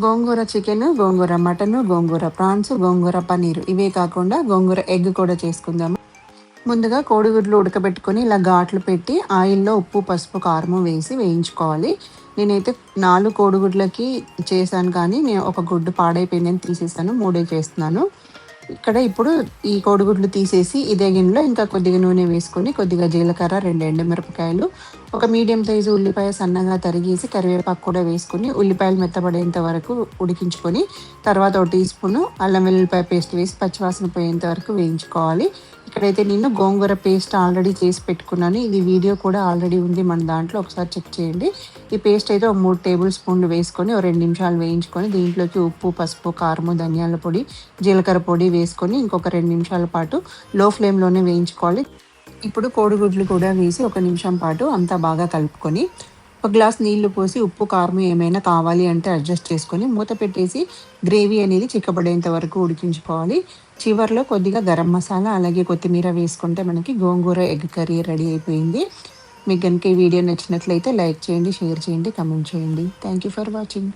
గోంగూర chicken, గోంగూర mutton, గోంగూర prawns, గోంగూర పన్నీరు ఇవే కాకుండా గోంగూర egg కూడా చేసుకుందాము. ముందుగా కోడిగుడ్లు ఉడకబెట్టుకొని ఇలా ఘాట్లు పెట్టి ఆయిల్‌లో ఉప్పు, పసుపు, కారము వేసి వేయించుకోవాలి. నేనైతే 4 కోడిగుడ్లకి చేశాను కానీ నేను ఒక గుడ్డు పాడైపోయిందని తీసేసాను. 3 చేస్తున్నాను. ఇక్కడ ఇప్పుడు ఈ కోడిగుడ్లు తీసేసి ఇదే గిన్నెలో ఇంకా కొద్దిగా నూనె వేసుకొని, కొద్దిగా జీలకర్ర, 2 ఎండుమిరపకాయలు, ఒక మీడియం సైజు ఉల్లిపాయ సన్నగా తరిగేసి, కరివేపాకు కూడా వేసుకొని, ఉల్లిపాయలు మెత్తబడేంత వరకు ఉడికించుకొని, తర్వాత ఒక టీ స్పూను అల్లం వెల్లుల్లిపాయ పేస్ట్ వేసి పచ్చివాసన పోయేంత వరకు వేయించుకోవాలి. ఇక్కడైతే నేను గోంగూర పేస్ట్ ఆల్రెడీ చేసి పెట్టుకున్నాను. ఇది వీడియో కూడా ఆల్రెడీ ఉంది మన దాంట్లో, ఒకసారి చెక్ చేయండి. ఈ పేస్ట్ అయితే ఒక 3 టేబుల్ స్పూన్లు వేసుకొని, ఓ 2 నిమిషాలు వేయించుకొని, దీంట్లోకి ఉప్పు, పసుపు, కారము, ధనియాల పొడి, జీలకర్ర పొడి వేసుకొని ఇంకొక 2 నిమిషాల పాటు లో ఫ్లేమ్‌లోనే వేయించుకోవాలి. ఇప్పుడు కోడిగుడ్లు కూడా వేసి ఒక నిమిషం పాటు అంతా బాగా కలుపుకొని, ఒక గ్లాస్ నీళ్లు పోసి ఉప్పు, కారం ఏమైనా కావాలి అంటే అడ్జస్ట్ చేసుకొని మూత పెట్టేసి గ్రేవీ అనేది చిక్కబడేంత వరకు ఉడికించుకోవాలి. చివర్లో కొద్దిగా గరం మసాలా అలాగే కొత్తిమీర వేసుకుంటే మనకి గోంగూర ఎగ్ కర్రీ రెడీ అయిపోయింది. మీకు గనుక ఈ వీడియో నచ్చినట్లయితే లైక్ చేయండి, షేర్ చేయండి, కామెంట్ చేయండి. Thank you for watching.